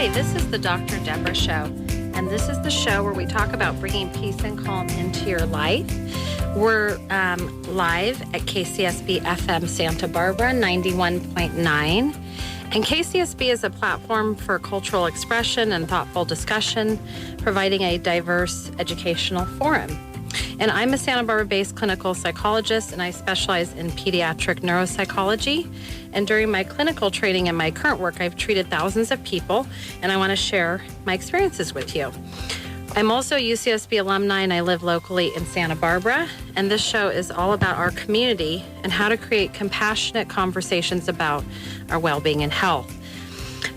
Hi, this is the Dr. Deborah Show, and this is the show where we talk about bringing peace and calm into your life. We're live at KCSB FM Santa Barbara 91.9, and KCSB is a platform for cultural expression and thoughtful discussion, providing a diverse educational forum. And I'm a Santa Barbara-based clinical psychologist, and I specialize in pediatric neuropsychology. And during my clinical training and my current work, I've treated thousands of people, and I want to share my experiences with you. I'm also a UCSB alumni, and I live locally in Santa Barbara. And this show is all about our community and how to create compassionate conversations about our well-being and health.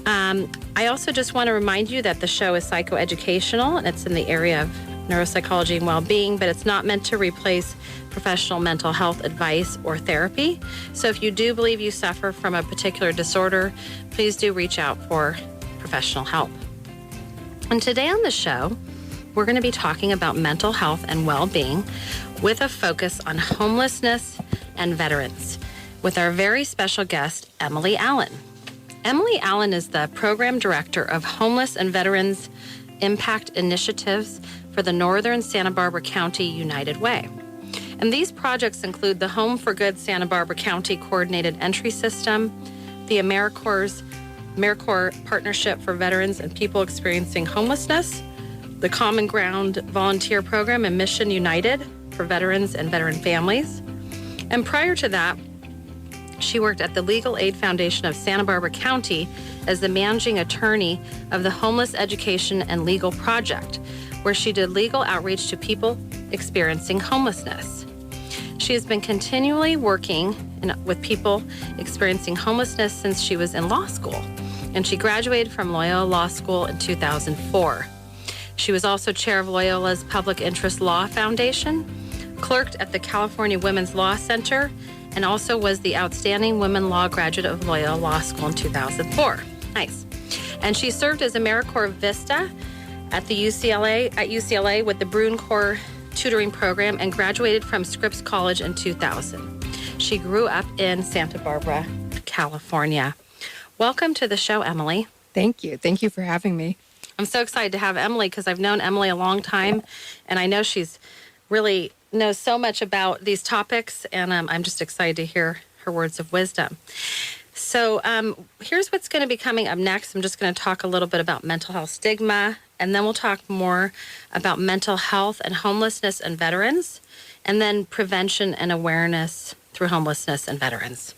I also just want to remind you that the show is psychoeducational, and it's in the area of neuropsychology and well-being, but it's not meant to replace professional mental health advice or therapy. So if you do believe you suffer from a particular disorder, please do reach out for professional help. And today on the show, we're going to be talking about mental health and well-being with a focus on homelessness and veterans with our very special guest, Emily Allen. Emily Allen is the Program Director of Homeless and Veterans Impact Initiatives for the Northern Santa Barbara County United Way. And these projects include the Home for Good Santa Barbara County Coordinated Entry System, the AmeriCorps Partnership for Veterans and People Experiencing Homelessness, the Common Ground Volunteer Program, and Mission United for veterans and veteran families. And prior to that, she worked at the Legal Aid Foundation of Santa Barbara County as the managing attorney of the Homeless Education and Legal Project, where she did legal outreach to people experiencing homelessness. She has been continually working with people experiencing homelessness since she was in law school, and she graduated from Loyola Law School in 2004. She was also chair of Loyola's Public Interest Law Foundation, clerked at the California Women's Law Center, and also was the Outstanding Women Law Graduate of Loyola Law School in 2004. Nice. And she served as AmeriCorps VISTA at UCLA with the BruinCorps tutoring program and graduated from Scripps College in 2000. She grew up in Santa Barbara, California. Welcome to the show, Emily. Thank you. Thank you for having me. I'm so excited to have Emily because I've known Emily a long time, and I know she's really knows so much about these topics, and I'm just excited to hear her words of wisdom. So here's what's going to be coming up next. I'm just going to talk a little bit about mental health stigma, and then we'll talk more about mental health and homelessness and veterans, and then prevention and awareness through homelessness and veterans.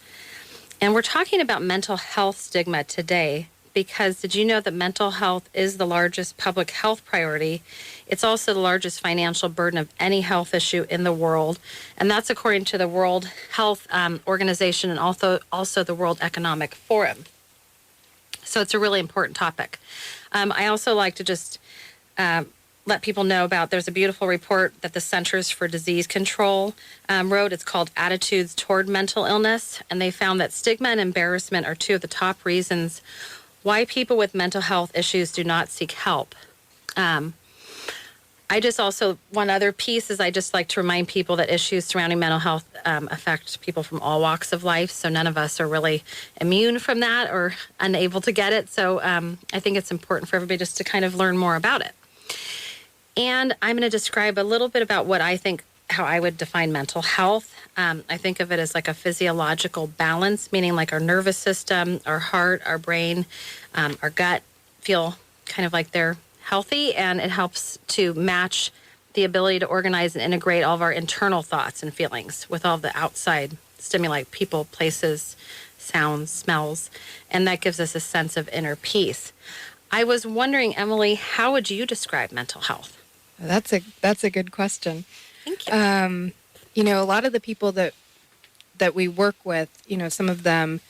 And we're talking about mental health stigma today because did you know that mental health is the largest public health priority? It's also the largest financial burden of any health issue in the world. And that's according to the World Health Organization and also the World Economic Forum. So it's a really important topic. I also like to just let people know about, there's a beautiful report that the Centers for Disease Control wrote. It's called Attitudes Toward Mental Illness. And they found that stigma and embarrassment are two of the top reasons why people with mental health issues do not seek help. One other piece is I just like to remind people that issues surrounding mental health affect people from all walks of life. So none of us are really immune from that or unable to get it. So I think it's important for everybody just to kind of learn more about it. And I'm going to describe a little bit about what I think, how I would define mental health. I think of it as like a physiological balance, meaning like our nervous system, our heart, our brain, our gut feel kind of like they're healthy, and it helps to match the ability to organize and integrate all of our internal thoughts and feelings with all the outside stimuli, people, places, sounds, smells, and that gives us a sense of inner peace. I was wondering, Emily, how would you describe mental health? That's a good question. Thank you. A lot of the people that we work with, some of them,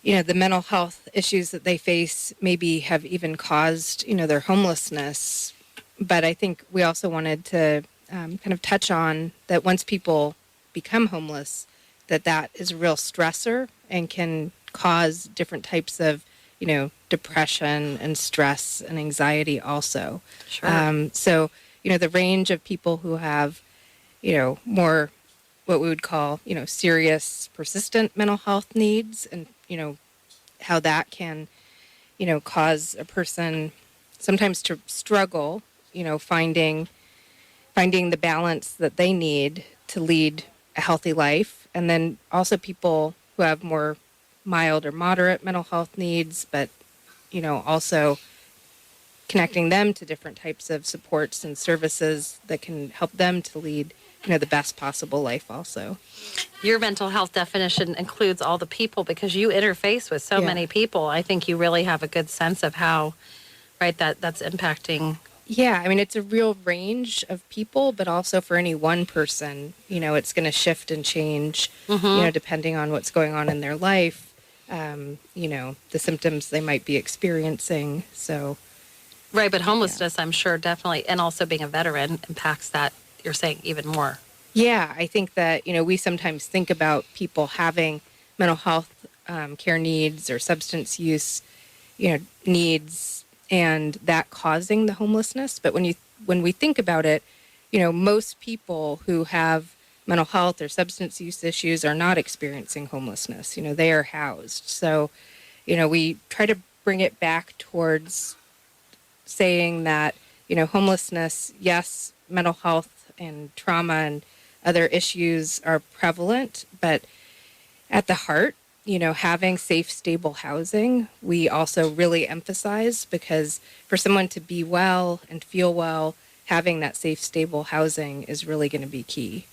the mental health issues that they face maybe have even caused, their homelessness. But I think we also wanted to kind of touch on that once people become homeless, that is a real stressor and can cause different types of, depression and stress and anxiety also. Sure. So, the range of people who have, more what we would call, serious, persistent mental health needs and, how that can, cause a person sometimes to struggle, finding the balance that they need to lead a healthy life. And then also people who have more mild or moderate mental health needs, but, also connecting them to different types of supports and services that can help them to lead, the best possible life also. Your mental health definition includes all the people because you interface with so many people. I think you really have a good sense of how, right, that's impacting. Yeah, I mean, it's a real range of people, but also for any one person, it's going to shift and change, depending on what's going on in their life, the symptoms they might be experiencing. So, right, but homelessness, I'm sure, definitely, and also being a veteran impacts that, you're saying, even more. Yeah, I think that, we sometimes think about people having mental health care needs or substance use, needs, and that causing the homelessness. But when we think about it, most people who have mental health or substance use issues are not experiencing homelessness. They are housed. So, we try to bring it back towards saying that, homelessness, yes, mental health and trauma and other issues are prevalent, but at the heart, having safe, stable housing, we also really emphasize, because for someone to be well and feel well, having that safe, stable housing is really going to be key.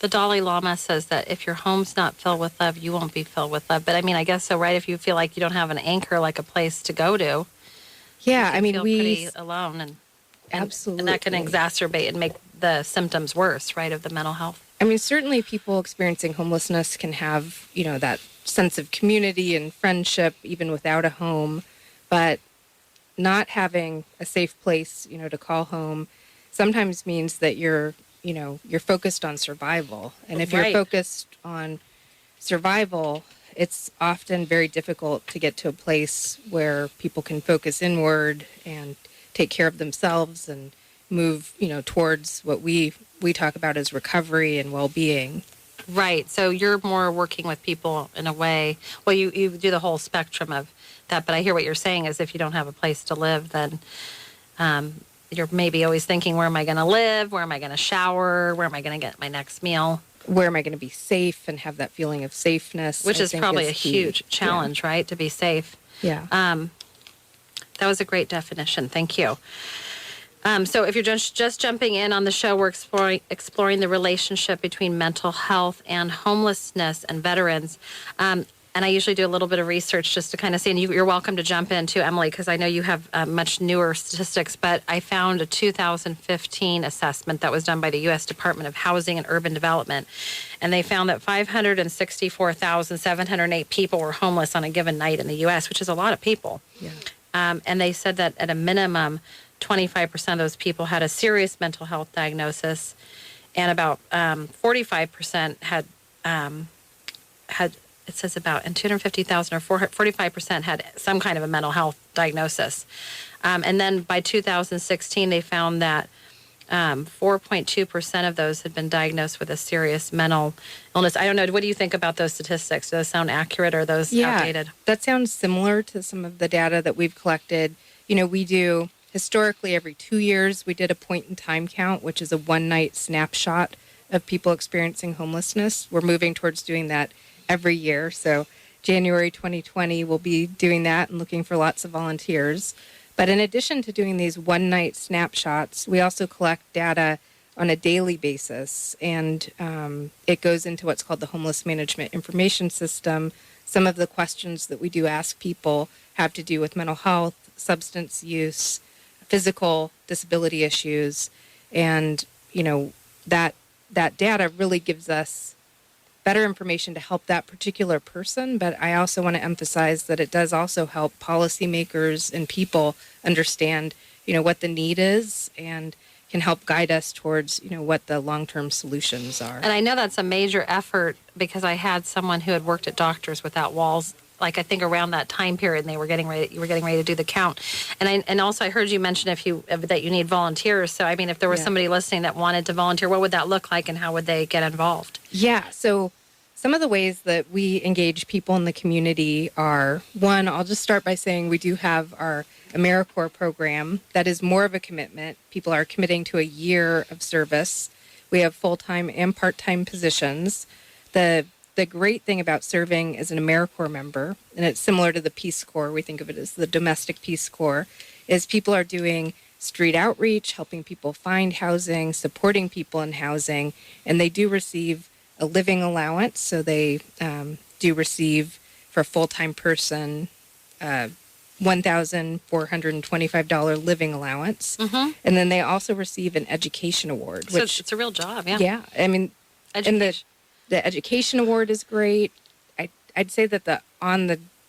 The Dalai Lama says that if your home's not filled with love, you won't be filled with love. But I mean, I guess so, right? If you feel like you don't have an anchor, like a place to go to, yeah, I mean, we pretty alone, and absolutely, and that can exacerbate and make the symptoms worse, right, of the mental health. I mean, certainly people experiencing homelessness can have, that sense of community and friendship even without a home, but not having a safe place, to call home sometimes means that you're focused on survival. And if you're focused on survival, it's often very difficult to get to a place where people can focus inward and take care of themselves and move, towards what we talk about as recovery and well-being. Right. So you're more working with people in a way. Well, you do the whole spectrum of that, but I hear what you're saying is if you don't have a place to live, then you're maybe always thinking, where am I going to live? Where am I going to shower? Where am I going to get my next meal? Where am I going to be safe and have that feeling of safeness? Which is probably a huge challenge, right? To be safe. Yeah. That was a great definition. Thank you. So if you're just jumping in on the show, we're exploring the relationship between mental health and homelessness and veterans. And I usually do a little bit of research just to kind of see, and you're welcome to jump in too, Emily, because I know you have much newer statistics, but I found a 2015 assessment that was done by the U.S. Department of Housing and Urban Development, and they found that 564,708 people were homeless on a given night in the U.S., which is a lot of people. Yeah. And they said that at a minimum, 25% of those people had a serious mental health diagnosis, and about 45% had, it says about, and 250,000 or 45% had some kind of a mental health diagnosis. And then by 2016, they found that 4.2% of those had been diagnosed with a serious mental illness. I don't know. What do you think about those statistics? Do those sound accurate, or are those outdated? That sounds similar to some of the data that we've collected. We do, historically, every 2 years, we did a point-in-time count, which is a one-night snapshot of people experiencing homelessness. We're moving towards doing that every year. So January 2020, we'll be doing that and looking for lots of volunteers. But in addition to doing these one-night snapshots, we also collect data on a daily basis. And it goes into what's called the Homeless Management Information System. Some of the questions that we do ask people have to do with mental health, substance use, physical disability issues. And, that data really gives us better information to help that particular person, but I also want to emphasize that it does also help policymakers and people understand, what the need is and can help guide us towards, what the long-term solutions are. And I know that's a major effort because I had someone who had worked at Doctors Without Walls, like I think around that time period, and you were getting ready to do the count. And also I heard you mention that you need volunteers. So I mean, if there was somebody listening that wanted to volunteer, what would that look like and how would they get involved? Yeah, so some of the ways that we engage people in the community are, one, I'll just start by saying we do have our AmeriCorps program that is more of a commitment. People are committing to a year of service. We have full-time and part-time positions. The great thing about serving as an AmeriCorps member, and it's similar to the Peace Corps, we think of it as the domestic Peace Corps, is people are doing street outreach, helping people find housing, supporting people in housing, and they do receive a living allowance. So they do receive, for a full-time person, $1,425 living allowance. Mm-hmm. And then they also receive an education award. So Which, it's a real job, yeah. yeah, I mean, and Education. the education award is great. I'd say that the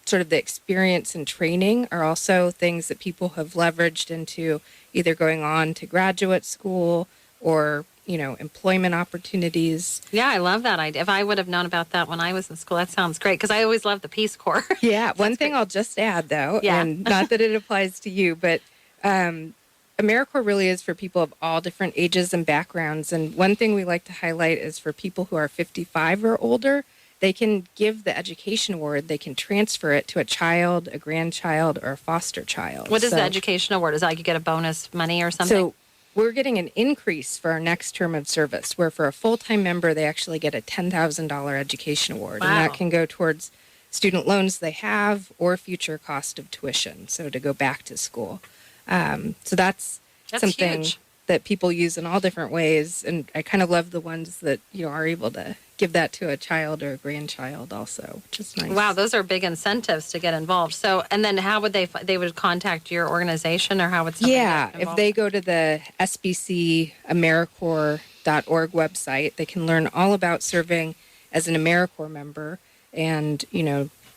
sort of the experience and training are also things that people have leveraged into either going on to graduate school or, employment opportunities. Yeah, I love that idea. If I would have known about that when I was in school, that sounds great, because I always loved the Peace Corps. Yeah, one thing I'll just add, though, and not that it applies to you, but AmeriCorps really is for people of all different ages and backgrounds. And one thing we like to highlight is for people who are 55 or older, they can give the education award. They can transfer it to a child, a grandchild, or a foster child. What is the education award? Is that like you get a bonus money or something? So we're getting an increase for our next term of service, where for a full-time member, they actually get a $10,000 education award. Wow. And that can go towards student loans they have or future cost of tuition, so to go back to school. So that's something huge. that people use in all different ways. And I kind of love the ones that, are able to give that to a child or a grandchild also, which is nice. Wow, those are big incentives to get involved. So, and then how would they would contact your organization, or how would somebody Yeah, get if involved? they go to the SBCAmeriCorps.org website, they can learn all about serving as an AmeriCorps member and,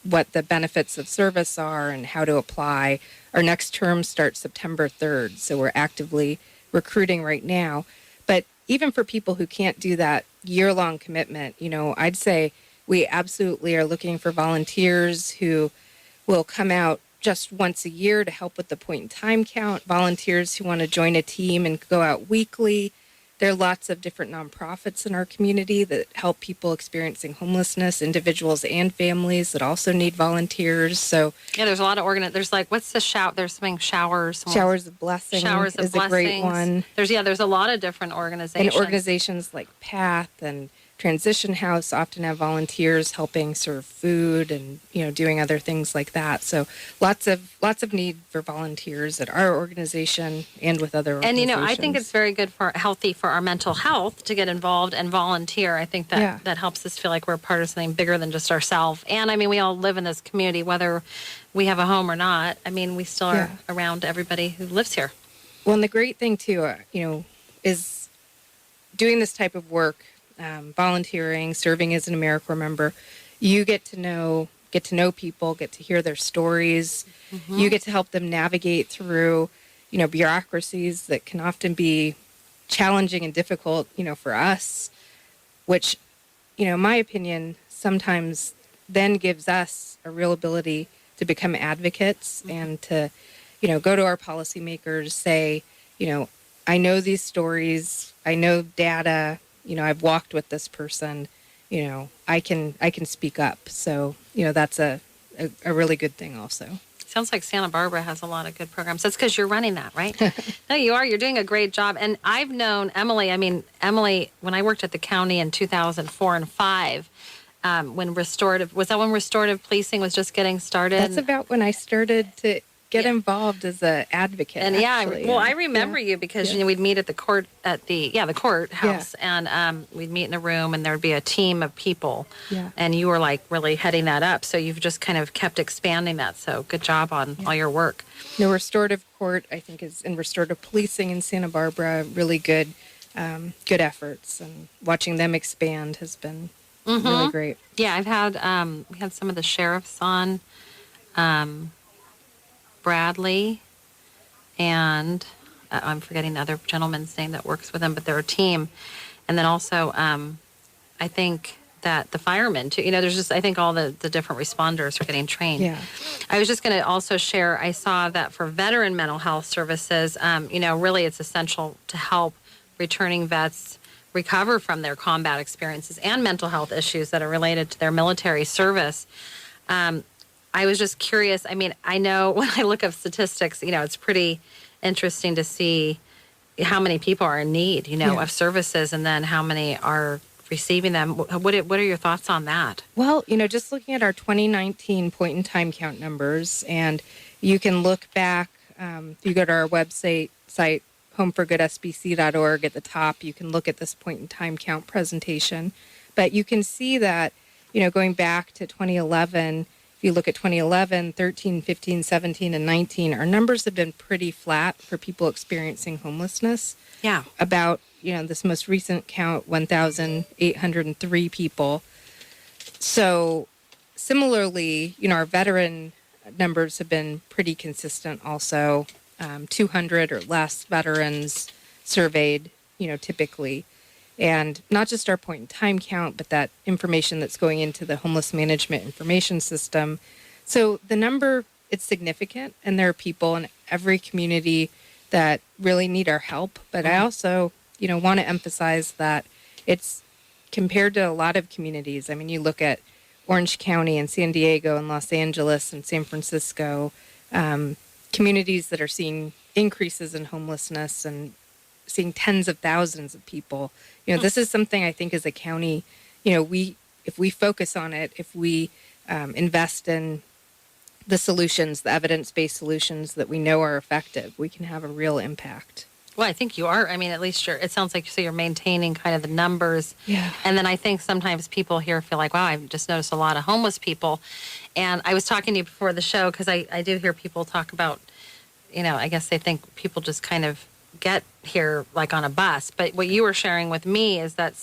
what the benefits of service are and how to apply. Our next term starts September 3rd, so we're actively recruiting right now. But even for people who can't do that year-long commitment, I'd say we absolutely are looking for volunteers who will come out just once a year to help with the point in time count, volunteers who want to join a team and go out weekly. There are lots of different nonprofits in our community that help people experiencing homelessness, individuals and families that also need volunteers. So yeah, there's a lot of there's like, what's the there's something Showers of Blessing Showers of is Blessings. a great one. There's a lot of different organizations. And organizations like PATH and Transition House often have volunteers helping serve food and, doing other things like that. So lots of need for volunteers at our organization and with other organizations. And, I think it's very good healthy for our mental health to get involved and volunteer. I think that that helps us feel like we're part of something bigger than just ourselves. And, we all live in this community, whether we have a home or not. We still are around everybody who lives here. Well, and the great thing, too, is doing this type of work, volunteering, serving as an AmeriCorps member, you get to know people, get to hear their stories. Mm-hmm. You get to help them navigate through, bureaucracies that can often be challenging and difficult, for us, which, in my opinion, sometimes then gives us a real ability to become advocates and to, go to our policymakers, say, I know these stories, I know data, I've walked with this person, I can speak up. So, that's a really good thing also. Sounds like Santa Barbara has a lot of good programs. That's because you're running that, right? No, you are. You're doing a great job. And I've known Emily, when I worked at the county in 2004 and 5, when restorative policing was just getting started. That's about when I started to get involved as an advocate. And I remember you because we'd meet at the courthouse, and we'd meet in a room, and there'd be a team of people, and you were like really heading that up. So you've just kind of kept expanding that. So good job on all your work. The restorative court, I think, is in restorative policing in Santa Barbara. Really good efforts, and watching them expand has been really great. Yeah, I've had we had some of the sheriffs on. Bradley, and I'm forgetting the other gentleman's name that works with them, but they're a team. And then also, I think that the firemen, too, there's just, I think all the different responders are getting trained. Yeah. I was just going to also share, I saw that for veteran mental health services, really it's essential to help returning vets recover from their combat experiences and mental health issues that are related to their military service. I was just curious. I mean, I know when I look up statistics, it's pretty interesting to see how many people are in need, Yeah. of services, and then how many are receiving them. What are your thoughts on that? Well, just looking at our 2019 point in time count numbers, and you can look back, if you go to our website, homeforgoodsbc.org at the top, you can look at this point in time count presentation. But you can see that, going back to 2011, if you look at 2011, 13, 15, 17, and 19, our numbers have been pretty flat for people experiencing homelessness. Yeah. About, this most recent count, 1,803 people. So similarly, our veteran numbers have been pretty consistent also. 200 or less veterans surveyed, typically. And not just our point in time count, but that information that's going into the homeless management information system. So the number, it's significant, and there are people in every community that really need our help. But I also, want to emphasize that it's compared to a lot of communities. I mean, you look at Orange County and San Diego and Los Angeles and San Francisco, communities that are seeing increases in homelessness and seeing tens of thousands of people. This is something I think as a county, if we focus on it, if we invest in the solutions, the evidence-based solutions that we know are effective, we can have a real impact. Well, I think you are. I mean, at least it sounds like you're maintaining kind of the numbers. Yeah. And then I think sometimes people here feel like, wow, I've just noticed a lot of homeless people. And I was talking to you before the show because I do hear people talk about, I guess they think people just kind of get here like on a bus. But what you were sharing with me is that you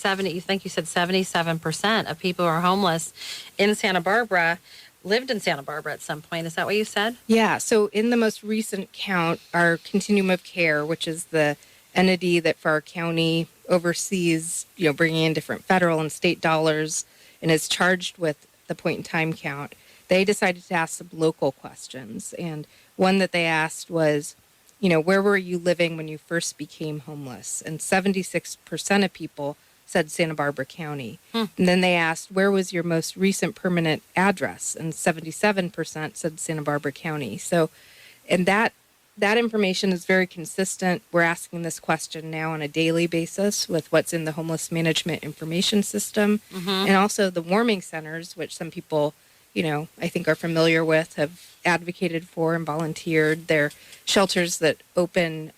said 77% of people who are homeless in Santa Barbara lived in Santa Barbara at some point. Is that what you said? Yeah. So in the most recent count, our Continuum of Care, which is the entity that for our county oversees, bringing in different federal and state dollars and is charged with the point in time count, they decided to ask some local questions. And one that they asked was, where were you living when you first became homeless? And 76% of people said Santa Barbara County. And then they asked, where was your most recent permanent address? And 77% said Santa Barbara County. So, and that information is very consistent. We're asking this question now on a daily basis with what's in the homeless management information system. And also the warming centers, which some people, I think are familiar with, have advocated for and volunteered. They're shelters that open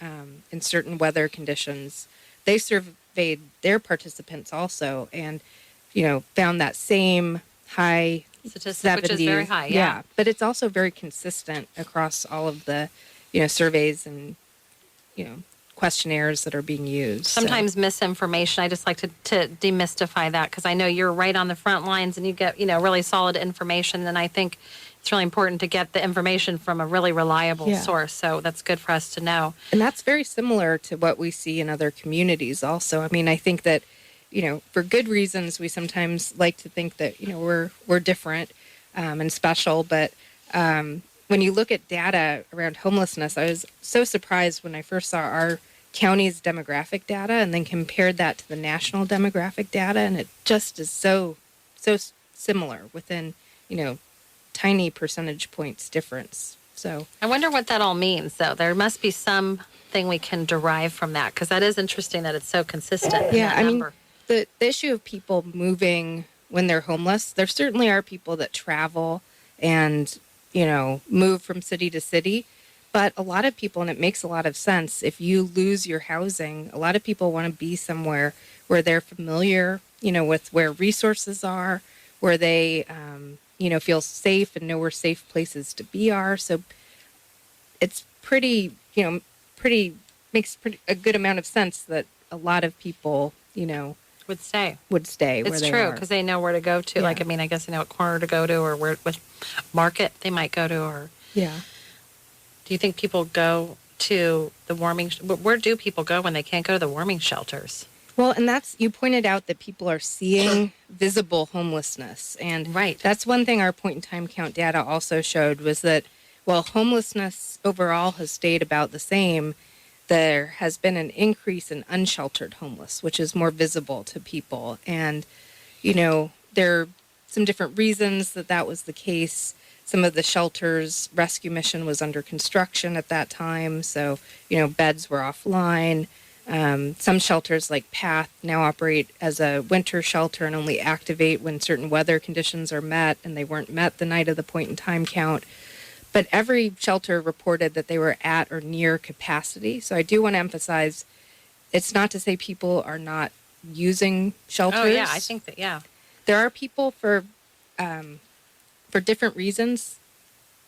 in certain weather conditions. They surveyed their participants also and, found that same high statistic, 70s, which is very high. Yeah. But it's also very consistent across all of the, surveys and, questionnaires that are being used. Sometimes misinformation. I just like to demystify that because I know you're right on the front lines and you get, really solid information. And I think it's really important to get the information from a really reliable source. So that's good for us to know. And that's very similar to what we see in other communities also. I mean, I think that, for good reasons, we sometimes like to think that, we're different and special. But when you look at data around homelessness, I was so surprised when I first saw our county's demographic data and then compared that to the national demographic data. And it just is so similar within, tiny percentage points difference. So I wonder what that all means, though. There must be something we can derive from that because that is interesting that it's so consistent. Yeah, I mean, the issue of people moving when they're homeless, there certainly are people that travel and, move from city to city. But a lot of people, and it makes a lot of sense, if you lose your housing, a lot of people want to be somewhere where they're familiar, with where resources are, where they, feel safe and know where safe places to be are. So it's makes a good amount of sense that a lot of people, would stay where they are. It's true because they know where to go to. Yeah. Like, I guess they know what corner to go to or what market they might go to. Or Yeah. do you think people go to the warming? Where do people go when they can't go to the warming shelters? Well, and you pointed out that people are seeing visible homelessness. And right. That's one thing our point in time count data also showed was that while homelessness overall has stayed about the same, there has been an increase in unsheltered homeless, which is more visible to people. And, there are some different reasons that was the case. Some of the shelters, rescue mission was under construction at that time. So, beds were offline. Some shelters like Path now operate as a winter shelter and only activate when certain weather conditions are met, and they weren't met the night of the point in time count. But every shelter reported that they were at or near capacity. So I do want to emphasize, it's not to say people are not using shelters. Oh, yeah, I think that, yeah. There are people for different reasons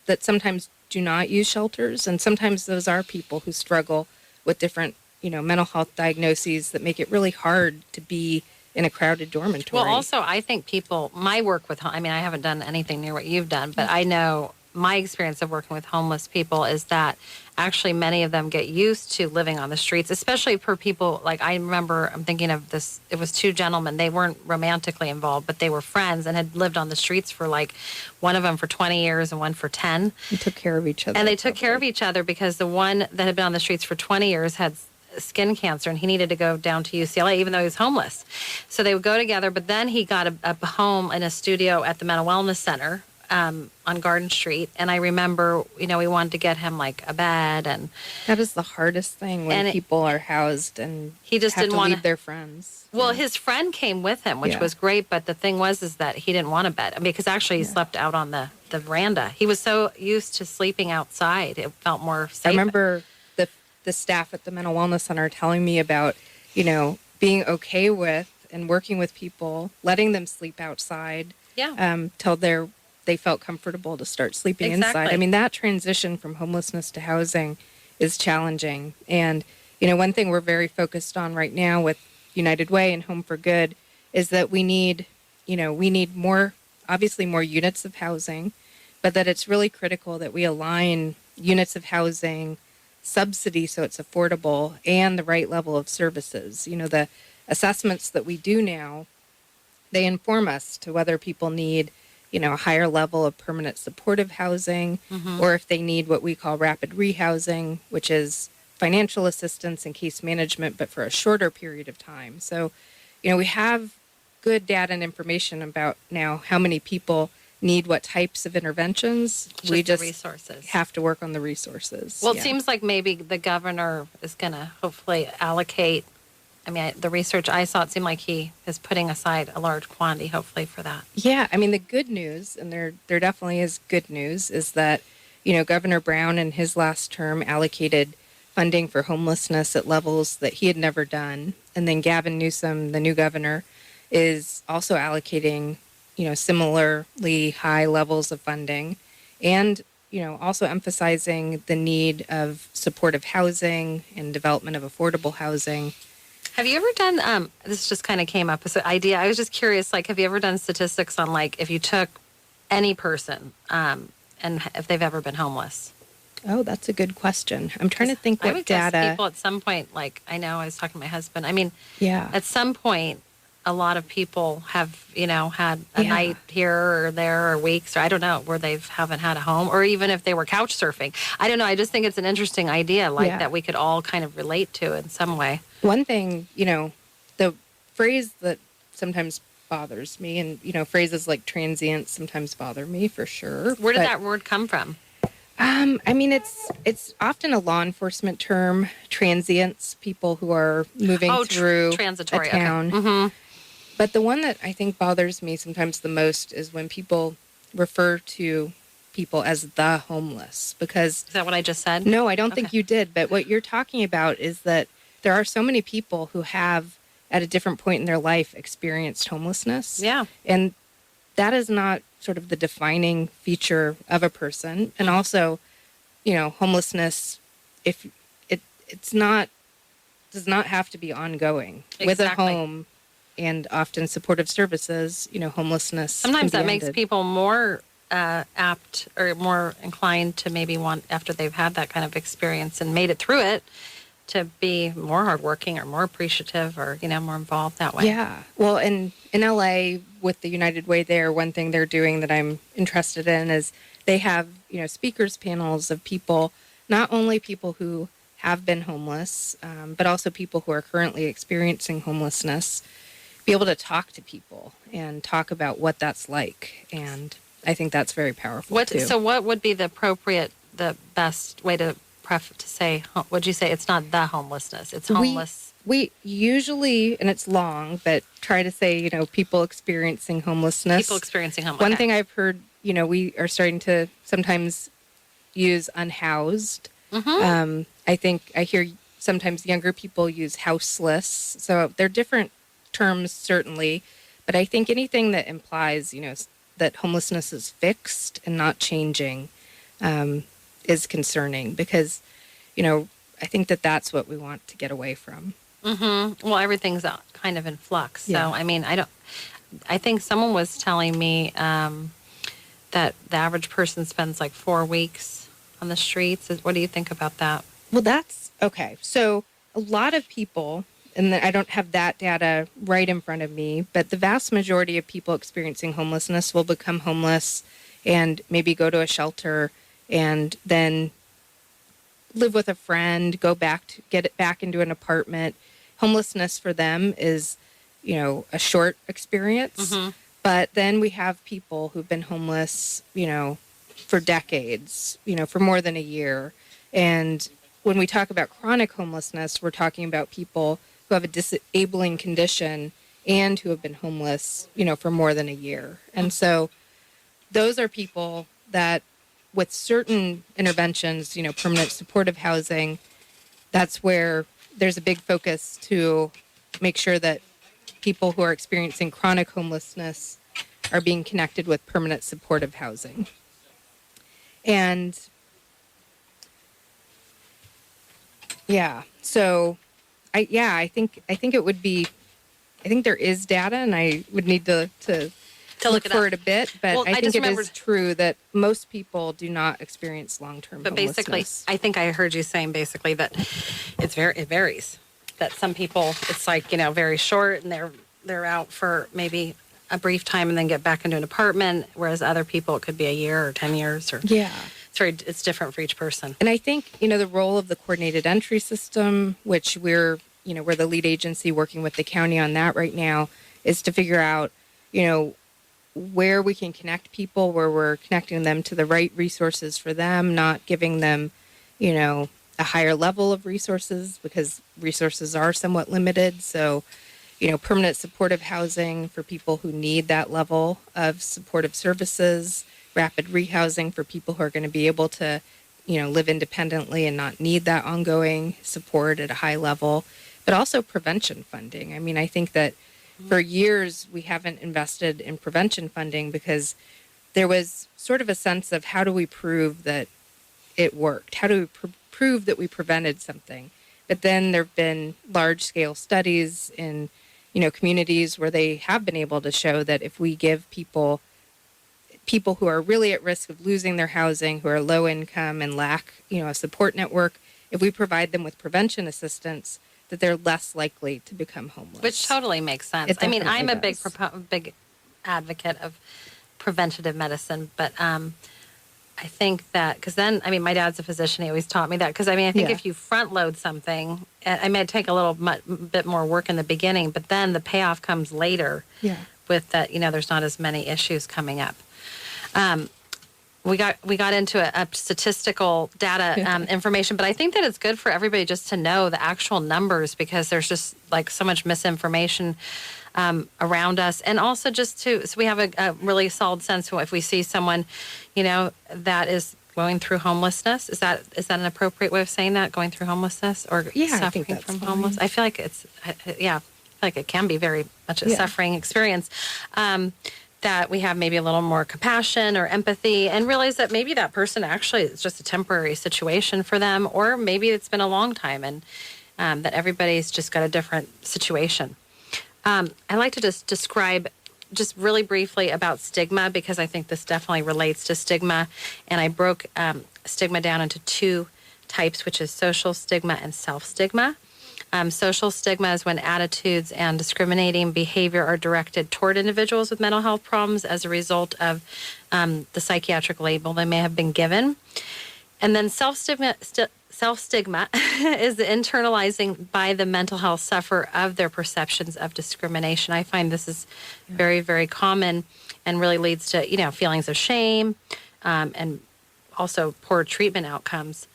that sometimes do not use shelters. And sometimes those are people who struggle with different, mental health diagnoses that make it really hard to be in a crowded dormitory. Well, also, I think my work with, I haven't done anything near what you've done, but I know my experience of working with homeless people is that actually many of them get used to living on the streets, especially for people, like I'm thinking of this, it was two gentlemen, they weren't romantically involved, but they were friends and had lived on the streets for one of them for 20 years and one for 10. And took care of each other. And they took care of each other because the one that had been on the streets for 20 years had skin cancer and he needed to go down to UCLA even though he was homeless. So they would go together, but then he got a home in a studio at the Mental Wellness Center on Garden Street. And I remember, we wanted to get him a bed. And that is the hardest thing when people are housed and he just have didn't to want leave their friends. Well, his friend came with him, which was great. But the thing is that he didn't want a bed because actually he slept out on the veranda. He was so used to sleeping outside. It felt more safe. I remember the staff at the Mental Wellness Center telling me about, being okay with and working with people, letting them sleep outside. Yeah. Till they felt comfortable to start sleeping inside. That transition from homelessness to housing is challenging. And, one thing we're very focused on right now with United Way and Home for Good is that we need more units of housing, but that it's really critical that we align units of housing, subsidy so it's affordable, and the right level of services. The assessments that we do now, they inform us to whether people need a higher level of permanent supportive housing, or if they need what we call rapid rehousing, which is financial assistance and case management, but for a shorter period of time. So, we have good data and information about now how many people need what types of interventions. We just resources. Have to work on the resources. Well, it seems like maybe the governor is going to hopefully allocate. The research I saw, it seemed like he is putting aside a large quantity, hopefully, for that. Yeah, the good news, and there definitely is good news, is that, Governor Brown in his last term allocated funding for homelessness at levels that he had never done. And then Gavin Newsom, the new governor, is also allocating, similarly high levels of funding. And, also emphasizing the need of supportive housing and development of affordable housing. Have you ever done, this just kind of came up as an idea. I was just curious, have you ever done statistics on, if you took any person and if they've ever been homeless? Oh, that's a good question. I'm trying to think what I would data. Guess people at some point, I know I was talking to my husband. Yeah. At some point, a lot of people have, had a night here or there or weeks, or I don't know, where they haven't had a home, or even if they were couch surfing. I don't know. I just think it's an interesting idea, that we could all kind of relate to in some way. One thing, the phrase that sometimes bothers me, and, phrases like transient sometimes bother me for sure. Where did that word come from? It's often a law enforcement term, transients, people who are moving through transitory, a town. Okay. Mm-hmm. But the one that I think bothers me sometimes the most is when people refer to people as the homeless. Because is that what I just said? No, I don't think you did. But what you're talking about is that there are so many people who have, at a different point in their life, experienced homelessness. Yeah. And that is not sort of the defining feature of a person. And also, homelessness, if it's not, does not have to be ongoing. Exactly. With a home and often supportive services, homelessness. Sometimes that makes people more apt or more inclined to maybe want, after they've had that kind of experience and made it through it, to be more hardworking or more appreciative or, more involved that way. Yeah. Well, in LA with the United Way there, one thing they're doing that I'm interested in is they have, speakers panels of people, not only people who have been homeless, but also people who are currently experiencing homelessness, be able to talk to people and talk about what that's like. And I think that's very powerful too. So what would be the best way to say, would you say it's not the homelessness, it's homeless? We usually, and it's long, but try to say, people experiencing homelessness. People experiencing homelessness. One thing I've heard, we are starting to sometimes use unhoused. Mm-hmm. I think I hear sometimes younger people use houseless. So they're different terms, certainly. But I think anything that implies, that homelessness is fixed and not changing is concerning because, I think that that's what we want to get away from. Mm-hmm. Well, everything's kind of in flux. So, Yeah. I think someone was telling me that the average person spends like 4 weeks on the streets. What do you think about that? Well, that's okay. So a lot of people, and I don't have that data right in front of me, but the vast majority of people experiencing homelessness will become homeless and maybe go to a shelter and then live with a friend, get it back into an apartment. Homelessness for them is, a short experience. Mm-hmm. But then we have people who've been homeless, for decades, for more than a year. And when we talk about chronic homelessness, we're talking about people who have a disabling condition and who have been homeless, for more than a year. And so those are people that with certain interventions, permanent supportive housing, that's where there's a big focus to make sure that people who are experiencing chronic homelessness are being connected with permanent supportive housing. And yeah, so I think it would be, I think there is data, and I would need to look for it a bit, but Well, I think it is true that most people do not experience long-term But homelessness. basically, I think I heard you saying basically that it varies. That some people, it's like, very short and they're out for maybe a brief time and then get back into an apartment, whereas other people, it could be a year or 10 years or Yeah. it's different for each person. And I think, the role of the coordinated entry system, which we're the lead agency working with the county on that right now, is to figure out, where we can connect people, where we're connecting them to the right resources for them, not giving them, a higher level of resources because resources are somewhat limited. So, permanent supportive housing for people who need that level of supportive services, rapid rehousing for people who are going to be able to, live independently and not need that ongoing support at a high level, but also prevention funding. I think that for years we haven't invested in prevention funding because there was sort of a sense of how do we prove that it worked? How do we prove that we prevented something? But then there have been large-scale studies in, communities where they have been able to show that if we give people who are really at risk of losing their housing, who are low income and lack, a support network, if we provide them with prevention assistance, that they're less likely to become homeless. Which totally makes sense. I'm a big advocate of preventative medicine, but I think that, because then, my dad's a physician, he always taught me that, because I think if you front load something, it may take a little bit more work in the beginning, but then the payoff comes later with that, there's not as many issues coming up. We got into a statistical data information, but I think that it's good for everybody just to know the actual numbers because there's just like so much misinformation around us, and also just so we have a really solid sense if we see someone, that is going through homelessness. Is that an appropriate way of saying that? Going through homelessness or suffering from homeless? I feel like it can be very much a suffering experience. That we have maybe a little more compassion or empathy and realize that maybe that person actually is just a temporary situation for them, or maybe it's been a long time and that everybody's just got a different situation. I like to just describe just really briefly about stigma because I think this definitely relates to stigma. And I broke stigma down into two types, which is social stigma and self-stigma. Social stigma is when attitudes and discriminating behavior are directed toward individuals with mental health problems as a result of the psychiatric label they may have been given. And then self-stigma is the internalizing by the mental health sufferer of their perceptions of discrimination. I find this is very, very common and really leads to, feelings of shame and also poor treatment outcomes.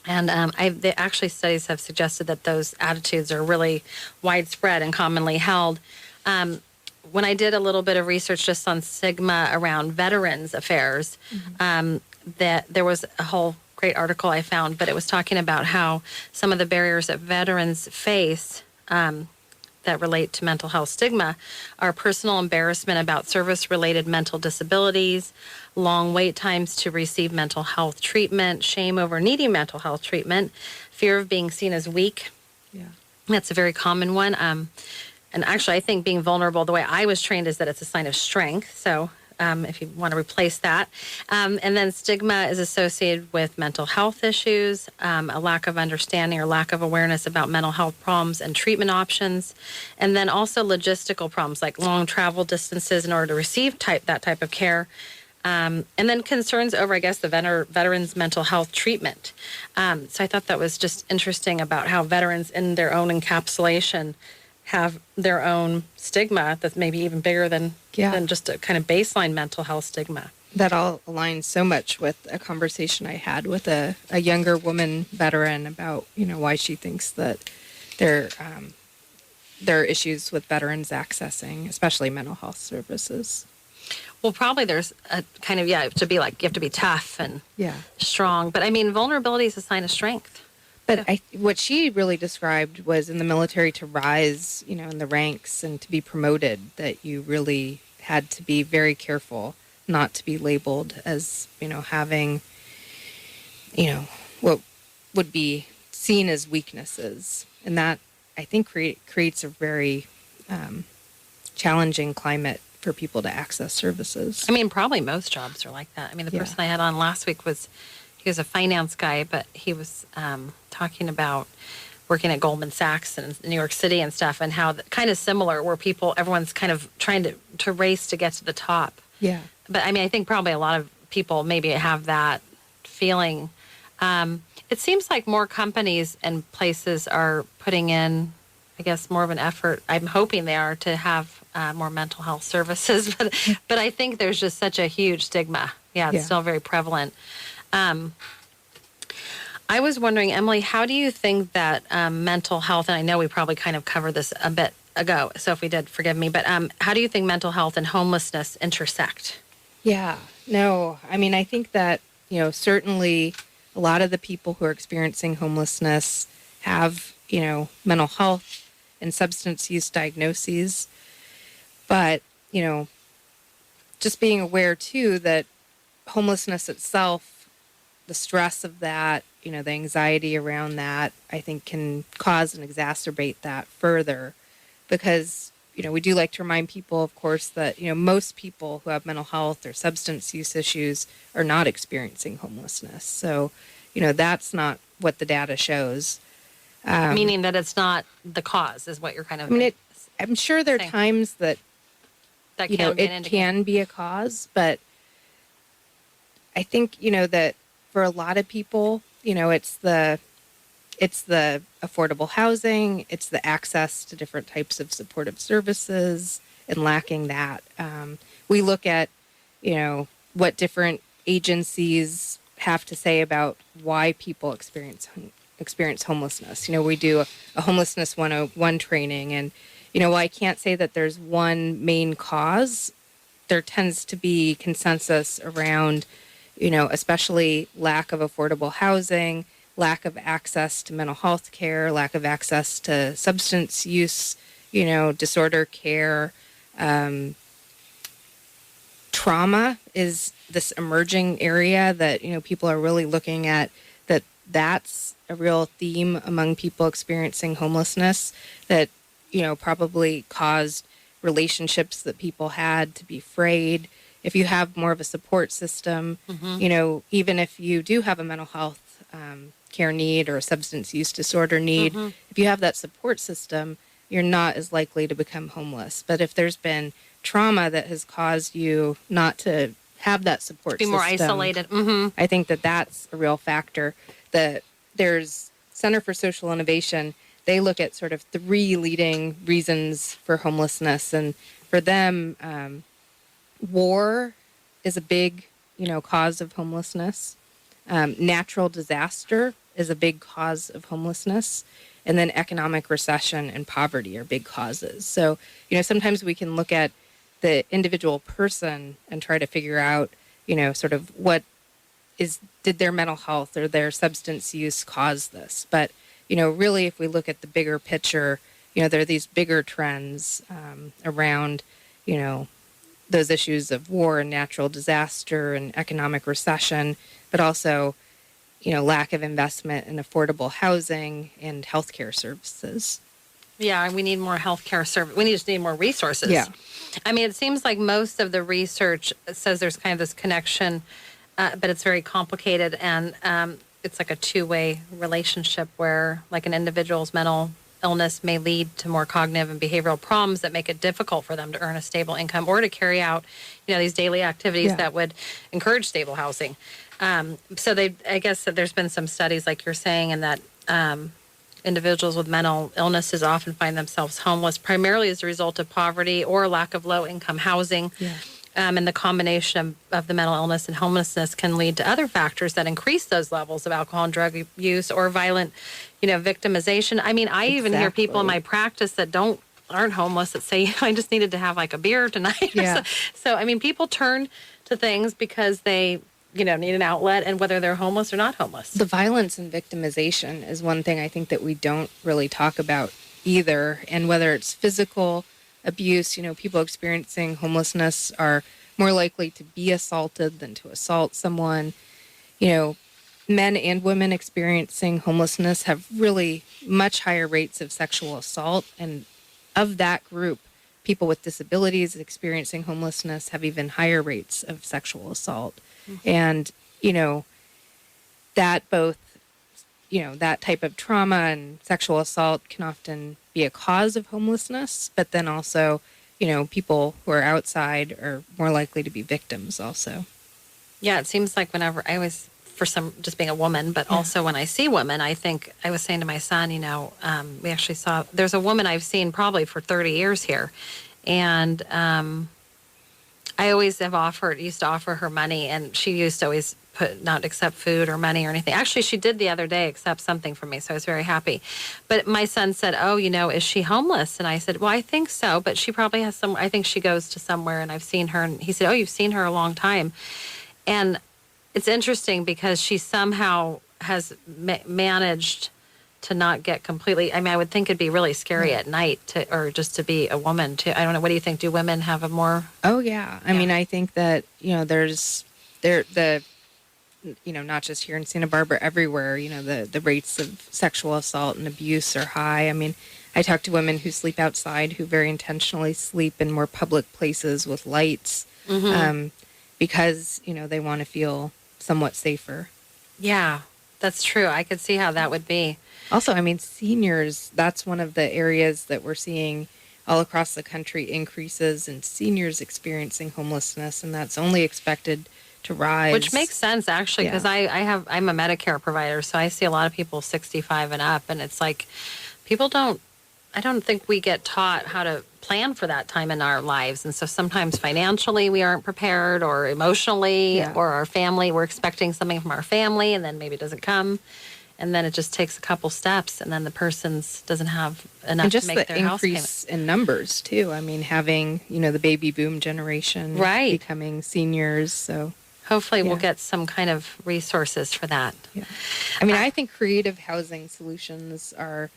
And actually studies have suggested that those attitudes are really widespread and commonly held. When I did a little bit of research just on stigma around veterans affairs, that there was a whole great article I found, but it was talking about how some of the barriers that veterans face that relate to mental health stigma are personal embarrassment about service-related mental disabilities, long wait times to receive mental health treatment, shame over needing mental health treatment, fear of being seen as weak. Yeah. That's a very common one. And actually, I think being vulnerable, the way I was trained, is that it's a sign of strength. So if you want to replace that. And then stigma is associated with mental health issues, a lack of understanding or lack of awareness about mental health problems and treatment options. And then also logistical problems like long travel distances in order to receive that type of care. And then concerns over, I guess, the veterans' mental health treatment. So I thought that was just interesting about how veterans in their own encapsulation have their own stigma that's maybe even bigger than just a kind of baseline mental health stigma. That all aligns so much with a conversation I had with a younger woman veteran about, why she thinks that there are issues with veterans accessing, especially mental health services. Well, probably there's a kind of, to be like, you have to be tough and strong. But I mean, vulnerability is a sign of strength. But what she really described was in the military to rise, in the ranks and to be promoted, that you really had to be very careful not to be labeled as, having, what would be seen as weaknesses. And that, I think, creates a very challenging climate for people to access services. I mean, probably most jobs are like that. I mean, the person I had on last week he was a finance guy, but he was talking about working at Goldman Sachs in New York City and stuff, and how kind of similar, where everyone's kind of trying to race to get to the top. Yeah. But I mean, I think probably a lot of people maybe have that feeling. It seems like more companies and places are putting in, I guess, more of an effort. I'm hoping they are, to have more mental health services, but I think there's just such a huge stigma. Yeah, it's still very prevalent. I was wondering, Emily, how do you think that mental health, and I know we probably kind of covered this a bit ago, so if we did, forgive me, but how do you think mental health and homelessness intersect? Yeah, no, I mean, I think that, certainly a lot of the people who are experiencing homelessness have, mental health and substance use diagnoses, but, just being aware too that homelessness itself, the stress of that, the anxiety around that, I think can cause and exacerbate that further, because, we do like to remind people, of course, that, most people who have mental health or substance use issues are not experiencing homelessness. So, that's not what the data shows. Meaning that it's not the cause, is what you're kind of I'm sure there are times that it can be a cause, but I think, that for a lot of people, it's the affordable housing, it's the access to different types of supportive services, and lacking that. We look at, what different agencies have to say about why people experience homelessness. We do a homelessness 101 training, and, while I can't say that there's one main cause, there tends to be consensus around, especially lack of affordable housing, lack of access to mental health care, lack of access to substance use, disorder care. Trauma is this emerging area that, people are really looking at, that's a real theme among people experiencing homelessness that, probably caused relationships that people had to be frayed. If you have more of a support system, even if you do have a mental health care need or a substance use disorder need, if you have that support system, you're not as likely to become homeless. But if there's been trauma that has caused you not to have that support system, be more isolated. I think that that's a real factor. there's Center for Social Innovation. They look at sort of 3 leading reasons for homelessness, and for them, war is a big, cause of homelessness. Natural disaster is a big cause of homelessness. And then economic recession and poverty are big causes. So, sometimes we can look at the individual person and try to figure out, sort of did their mental health or their substance use cause this? But, really, if we look at the bigger picture, there are these bigger trends around, those issues of war and natural disaster and economic recession, but also, lack of investment in affordable housing and healthcare services. Yeah, we need more healthcare service. We just need more resources. Yeah. I mean, it seems like most of the research says there's kind of this connection, but it's very complicated, and it's like a two-way relationship where, like, an individual's mental illness may lead to more cognitive and behavioral problems that make it difficult for them to earn a stable income or to carry out, these daily activities that would encourage stable housing. So I guess that there's been some studies, like you're saying, and that individuals with mental illnesses often find themselves homeless primarily as a result of poverty or lack of low-income housing. Yeah. And the combination of the mental illness and homelessness can lead to other factors that increase those levels of alcohol and drug use or violent, victimization. I mean, I even hear people in my practice that aren't homeless that say, I just needed to have like a beer tonight. Yeah. So, I mean, people turn to things because they, need an outlet, and whether they're homeless or not homeless. The violence and victimization is one thing I think that we don't really talk about either. And whether it's physical abuse, people experiencing homelessness are more likely to be assaulted than to assault someone. Men and women experiencing homelessness have really much higher rates of sexual assault. And of that group, people with disabilities experiencing homelessness have even higher rates of sexual assault. Mm-hmm. And, that both, that type of trauma and sexual assault can often be a cause of homelessness, but then also, people who are outside are more likely to be victims also. Yeah, it seems like whenever I was, just being a woman, but also when I see women, I think, I was saying to my son, we actually there's a woman I've seen probably for 30 years here. And I always used to offer her money, and she used to always not accept food or money or anything. Actually, she did the other day accept something from me, so I was very happy. But my son said, oh, is she homeless? And I said, well, I think so, but she probably has I think she goes to somewhere, and I've seen her. And he said, oh, you've seen her a long time. And it's interesting because she somehow has managed to not get completely, I would think it'd be really scary at night or just to be a woman too. I don't know. What do you think? Do women have a more? Oh, yeah. I mean, I think that, not just here in Santa Barbara, everywhere, the rates of sexual assault and abuse are high. I mean, I talk to women who sleep outside, who very intentionally sleep in more public places with lights, because, they want to feel somewhat safer. Yeah, that's true. I could see how that would be. Also, seniors, that's one of the areas that we're seeing all across the country, increases in seniors experiencing homelessness, and that's only expected to rise. Which makes sense, actually, because I'm a Medicare provider, so I see a lot of people 65 and up, and it's like I don't think we get taught how to plan for that time in our lives. And so sometimes financially we aren't prepared, or emotionally, or our family, we're expecting something from our family, and then maybe it doesn't come. And then it just takes a couple steps, and then the person doesn't have enough to make their house payment. And just the increase in numbers, too. Having, the baby boom generation becoming seniors. So hopefully we'll get some kind of resources for that. Yeah. I think creative housing solutions are,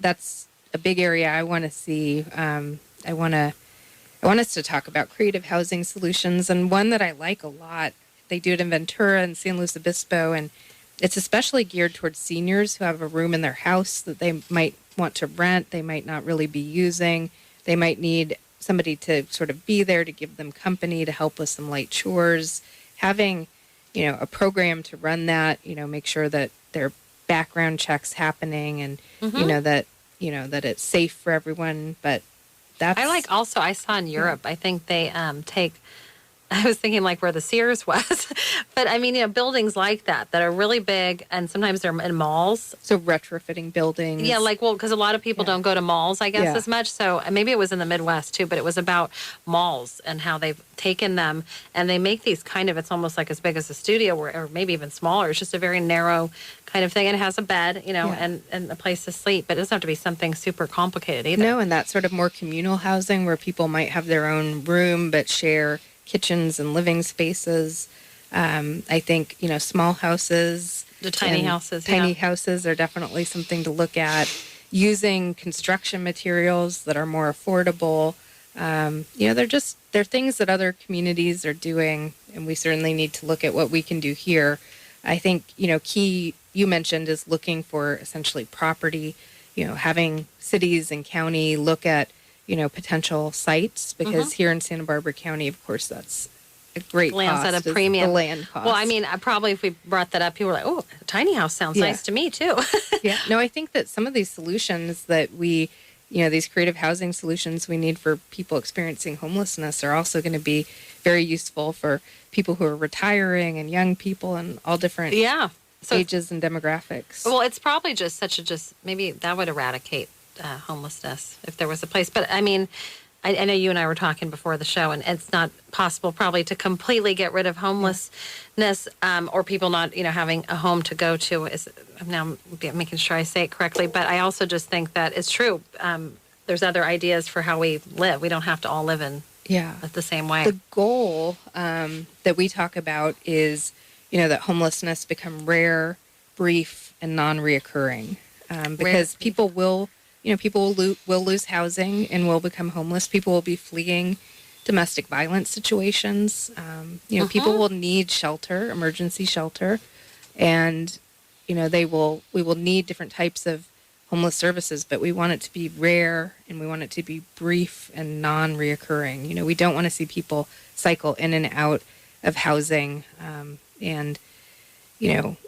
that's a big area I want to see. I want us to talk about creative housing solutions, and one that I like a lot. They do it in Ventura and San Luis Obispo, and it's especially geared towards seniors who have a room in their house that they might want to rent. They might not really be using. They might need somebody to sort of be there to give them company, to help with some light chores. Having, a program to run that, make sure that there are background checks happening, and, that it's safe for everyone. But that's... I saw in Europe, I think they take I was thinking like where the Sears was. But I mean, buildings like that are really big, and sometimes they're in malls. So retrofitting buildings. Yeah, like, well, because a lot of people don't go to malls, I guess, as much. So maybe it was in the Midwest too, but it was about malls and how they've taken them and they make these kind of, it's almost like as big as a studio or maybe even smaller. It's just a very narrow kind of thing. And it has a bed, and a place to sleep, but it doesn't have to be something super complicated either. No, and that sort of more communal housing where people might have their own room but share kitchens and living spaces. I think, small houses. The tiny houses. Tiny houses are definitely something to look at. Using construction materials that are more affordable. They're things that other communities are doing, and we certainly need to look at what we can do here. I think, key you mentioned is looking for essentially property, having cities and county look at, potential sites, because here in Santa Barbara County, of course, that's a great lands cost. At a premium. The land cost. Well, I mean, probably if we brought that up, people were like, oh, a tiny house sounds nice to me too. Yeah. No, I think that some of these solutions that we, these creative housing solutions we need for people experiencing homelessness are also going to be very useful for people who are retiring and young people and all different ages and demographics. Well, it's probably just maybe that would eradicate homelessness if there was a place. But I mean, I know you and I were talking before the show, and it's not possible probably to completely get rid of homelessness or people not, having a home to go to. I'm now making sure I say it correctly, but I also just think that it's true. There's other ideas for how we live. We don't have to all live in the same way. The goal that we talk about is, that homelessness become rare, brief, and non-reoccurring, because people will lose housing and will become homeless. People will be fleeing domestic violence situations. People will need shelter, emergency shelter, and we will need different types of homeless services. But we want it to be rare, and we want it to be brief and non-reoccurring. We don't want to see people cycle in and out of housing, and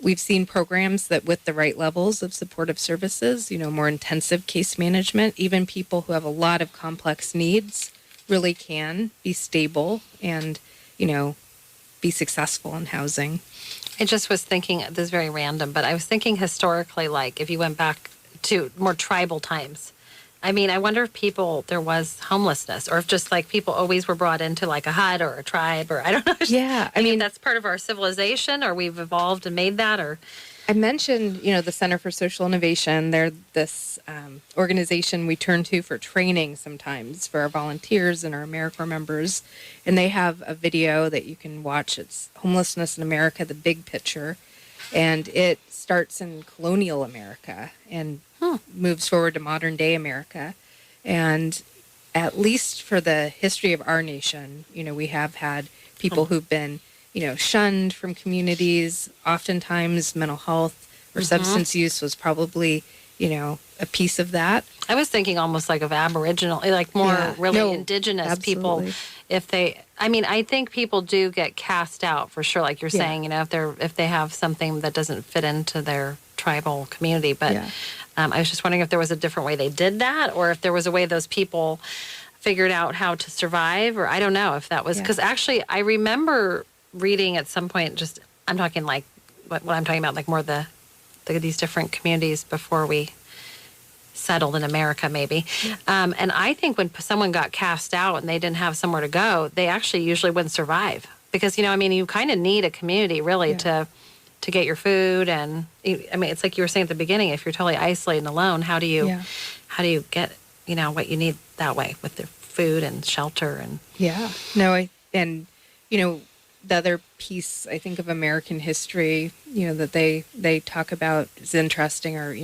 we've seen programs that with the right levels of supportive services, more intensive case management, even people who have a lot of complex needs really can be stable and, be successful in housing. I just was thinking, this is very random, but I was thinking historically, like if you went back to more tribal times, I mean, I wonder if there was homelessness, or if just like people always were brought into like a hut or a tribe, or I don't know. Yeah. I mean, that's part of our civilization, or we've evolved and made that, or. I mentioned, the Center for Social Innovation. They're this organization we turn to for training sometimes for our volunteers and our AmeriCorps members. And they have a video that you can watch. It's Homelessness in America, the Big Picture. And it starts in colonial America and moves forward to modern day America. And at least for the history of our nation, we have had people who've been, shunned from communities. Oftentimes mental health or substance use was probably, a piece of that. I was thinking almost like of Aboriginal, like more indigenous people. I think people do get cast out for sure, like you're saying, if they have something that doesn't fit into their tribal community. But I was just wondering if there was a different way they did that, or if there was a way those people figured out how to survive, or I don't know if that was, because actually I remember reading at some point, I'm talking like what I'm talking about, like more these different communities before we settled in America, maybe. And I think when someone got cast out and they didn't have somewhere to go, they actually usually wouldn't survive, because, you kind of need a community really to get your food. And it's like you were saying at the beginning, if you're totally isolated and alone, how do you get, what you need that way with the food and shelter and. The other piece, I think, of American history, that they talk about is interesting, or,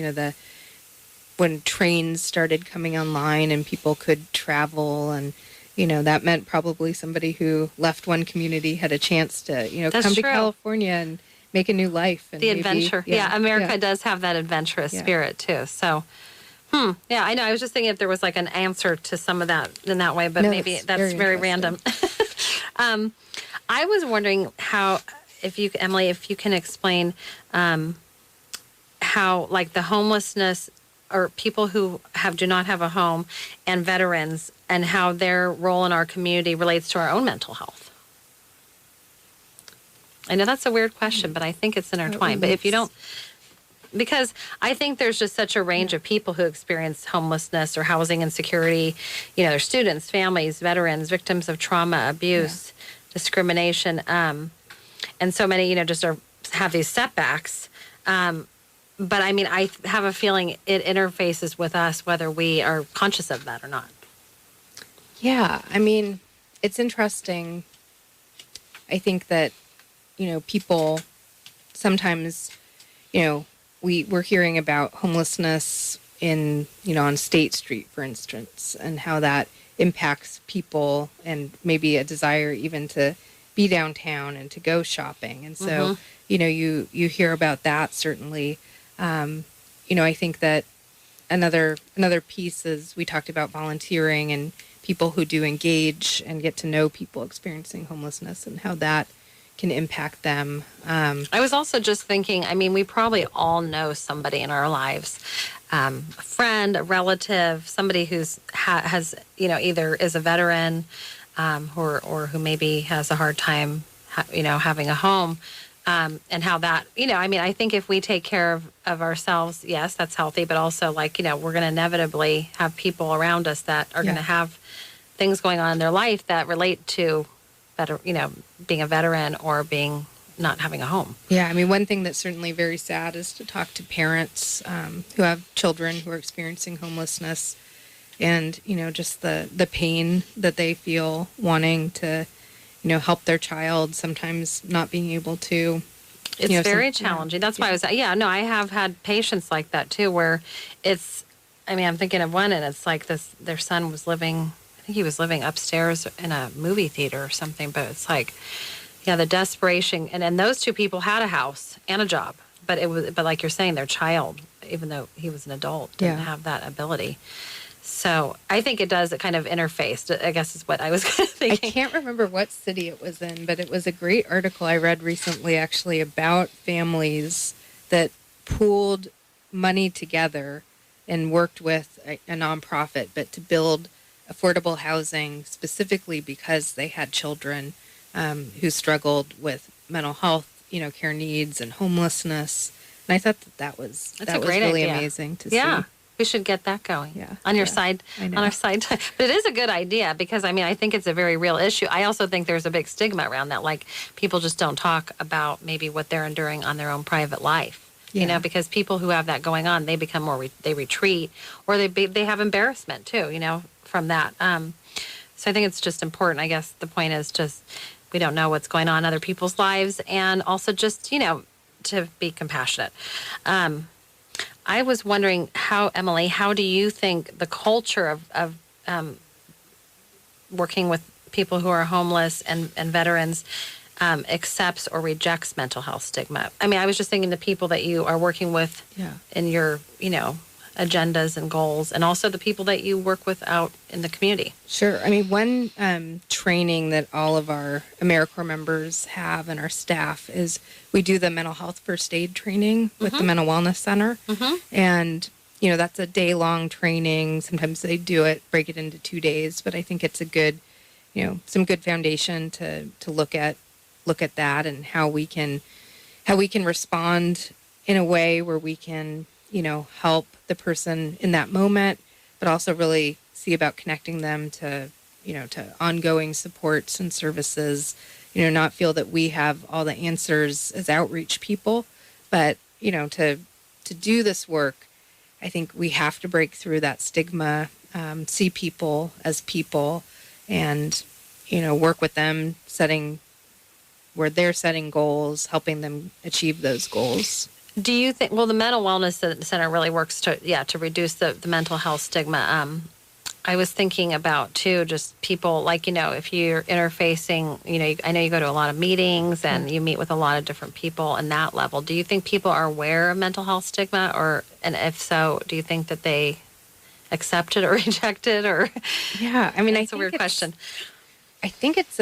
when trains started coming online and people could travel, and, that meant probably somebody who left one community had a chance to, come to California and make a new life. And the adventure. America does have that adventurous spirit too. So, I know. I was just thinking if there was like an answer to some of that in that way, but maybe that's very random. I was wondering Emily, if you can explain how, like, the homelessness or people who do not have a home and veterans, and how their role in our community relates to our own mental health. I know that's a weird question, but I think it's intertwined. But if you don't, because I think there's just such a range of people who experience homelessness or housing insecurity. You know, there's students, families, veterans, victims of trauma, abuse, discrimination, and so many, you know, just have these setbacks. But I mean, I have a feeling it interfaces with us whether we are conscious of that or not. Yeah, I mean, it's interesting. I think that, you know, people sometimes, you know, we're hearing about homelessness in, you know, on State Street, for instance, and how that impacts people and maybe a desire even to be downtown and to go shopping. And so, you know, you hear about that certainly. You know, I think that another piece is we talked about volunteering and people who do engage and get to know people experiencing homelessness and how that can impact them. I was also just thinking, I mean, we probably all know somebody in our lives, a friend, a relative, somebody who's has, you know, either is a veteran or who maybe has a hard time, you know, having a home. And how that, you know, I mean, I think if we take care of ourselves, yes, that's healthy, but also like, you know, we're going to inevitably have people around us that are going to have things going on in their life that relate to you know, being a veteran or being not having a home. Yeah, I mean, one thing that's certainly very sad is to talk to parents who have children who are experiencing homelessness and, you know, just the pain that they feel wanting to, you know, help their child, sometimes not being able to. It's very challenging. That's why I was, I have had patients like that too, where it's, I mean, I'm thinking of one and it's like their son was living, I think he was living upstairs in a movie theater or something, but it's like, the desperation. And those two people had a house and a job, but like you're saying, their child, even though he was an adult, didn't have that ability. So I think it does. It kind of interfaced, I guess is what I was kind of thinking. I can't remember what city it was in, but it was a great article I read recently actually about families that pooled money together and worked with a nonprofit, but to build affordable housing specifically because they had children who struggled with mental health, you know, care needs and homelessness. And I thought that was really idea. Amazing to see. Yeah. We should get that going on your side, on our side. But it is a good idea because, I mean, I think it's a very real issue. I also think there's a big stigma around that. Like, people just don't talk about maybe what they're enduring on their own private life, you know, because people who have that going on, they become they retreat or they have embarrassment too, you know, from that. So I think it's just important. I guess the point is just we don't know what's going on in other people's lives and also just, you know, to be compassionate. I was wondering Emily, how do you think the culture of working with people who are homeless and veterans accepts or rejects mental health stigma? I mean, I was just thinking the people that you are working with in your, you know, agendas and goals, and also the people that you work with out in the community. Sure. I mean, one training that all of our AmeriCorps members have and our staff is we do the mental health first aid training with the Mental Wellness Center. And, you know, that's a day-long training. Sometimes they break it into 2 days, but I think it's a good, you know, some good foundation to look at that and how we can respond in a way where we can, you know, help the person in that moment, but also really see about connecting them to, you know, to ongoing supports and services, you know, not feel that we have all the answers as outreach people, but, you know, to do this work, I think we have to break through that stigma, see people as people and, you know, work with them where they're setting goals, helping them achieve those goals. Do you think, well, the Mental Wellness Center really works to reduce the mental health stigma. I was thinking about, too, just people, like, you know, if you're interfacing, you know, I know you go to a lot of meetings and you meet with a lot of different people in that level. Do you think people are aware of mental health stigma? And if so, do you think that they accept it or reject it? Or yeah, I mean, that's a weird question. I think it's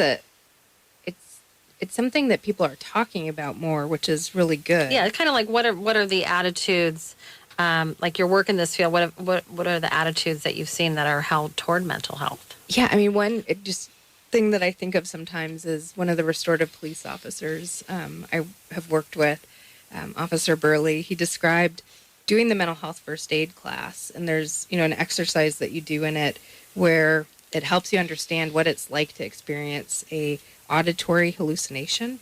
something that people are talking about more, which is really good. Yeah, it's kind of like what are the attitudes? Like your work in this field, what are the attitudes that you've seen that are held toward mental health? Yeah, I mean, one, it just thing that I think of sometimes is one of the restorative police officers I have worked with, Officer Burley. He described doing the mental health first aid class, and there's, an exercise that you do in it where it helps you understand what it's like to experience a auditory hallucination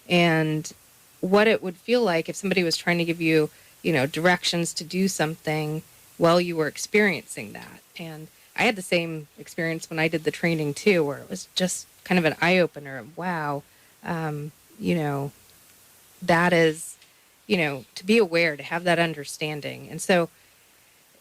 and what it would feel like if somebody was trying to give you, directions to do something while you were experiencing that. And I had the same experience when I did the training too, where it was just kind of an eye-opener of, wow, that is, to be aware, to have that understanding. And so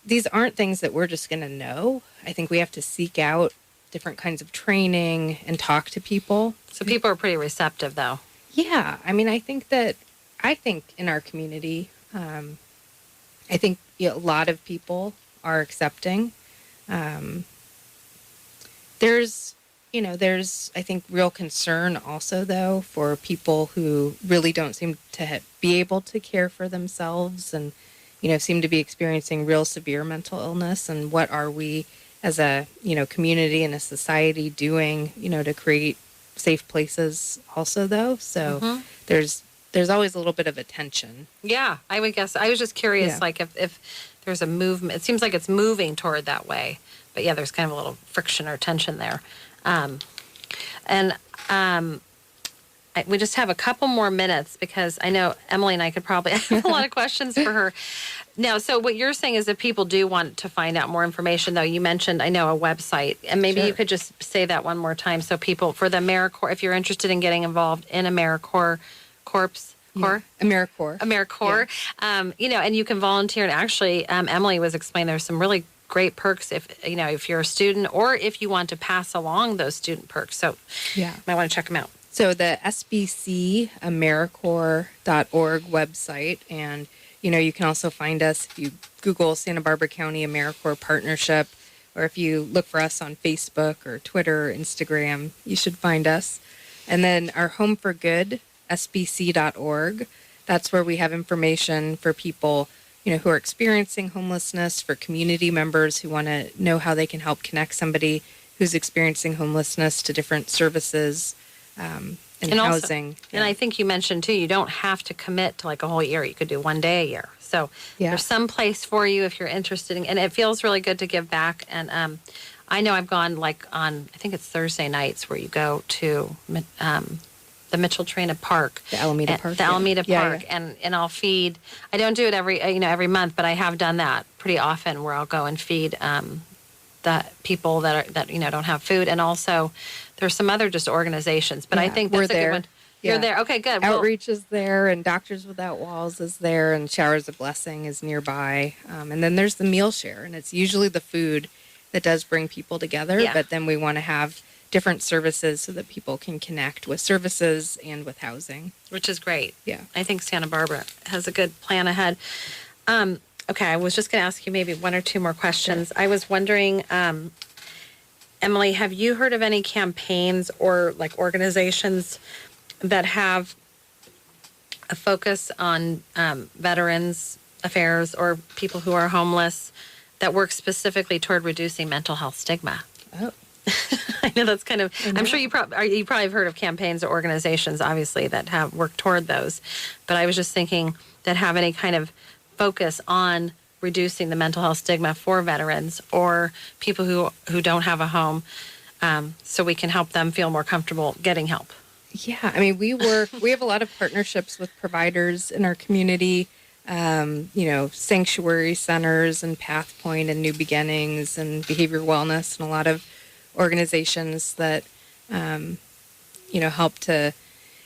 these aren't things that we're just going to know. I think we have to seek out different kinds of training and talk to people. So people are pretty receptive, though. Yeah. I mean, I think in our community, I think a lot of people are accepting. There's, I think, real concern also, though, for people who really don't seem to be able to care for themselves and, seem to be experiencing real severe mental illness. And what are we as a, community and a society doing, to create safe places also, though? So there's always a little bit of a tension. Yeah, I would guess. I was just curious, like if there's a movement. It seems like it's moving toward that way. But yeah, there's kind of a little friction or tension there. We just have a couple more minutes because I know Emily and I could probably have a lot of questions for her. Now, so what you're saying is if people do want to find out more information, though, you mentioned, I know, a website. And maybe you could just say that one more time so people, for the AmeriCorps, if you're interested in getting involved in AmeriCorps, AmeriCorps, and you can volunteer. And actually, Emily was explaining there's some really great perks if you're a student or if you want to pass along those student perks. So you might want to check them out. So the SBC AmeriCorps.org website, and you can also find us if you Google Santa Barbara County AmeriCorps Partnership, or if you look for us on Facebook or Twitter or Instagram, you should find us. And then our Home for Good, SBC.org. That's where we have information for people who are experiencing homelessness, for community members who want to know how they can help connect somebody who's experiencing homelessness to different services and housing. Also, and I think you mentioned, too, you don't have to commit to like a whole year. You could do one day a year. So there's some place for you if you're interested in, and it feels really good to give back. And I know I've gone like on, I think it's Thursday nights where you go to the Mitchell Trina Park. The Alameda Park. The Alameda Park. And I'll feed, I don't do it every month, but I have done that pretty often where I'll go and feed the people that don't have food. And also there's some other just organizations, but I think that's a good one. You're there. Okay, good. Outreach is there, and Doctors Without Walls is there, and Showers of Blessing is nearby. And then there's the meal share, and it's usually the food that does bring people together, but then we want to have different services so that people can connect with services and with housing. Which is great. Yeah. I think Santa Barbara has a good plan ahead. Okay, I was just going to ask you maybe one or two more questions. Sure. I was wondering, Emily, have you heard of any campaigns or like organizations that have a focus on veterans affairs or people who are homeless that work specifically toward reducing mental health stigma? Oh. I know that's kind of, I'm sure you probably have heard of campaigns or organizations, obviously, that have worked toward those. But I was just thinking that have any kind of focus on reducing the mental health stigma for veterans or people who don't have a home, so we can help them feel more comfortable getting help. Yeah, I mean, we have a lot of partnerships with providers in our community, sanctuary centers and Path Point and New Beginnings and Behavioral Wellness, and a lot of organizations that, help to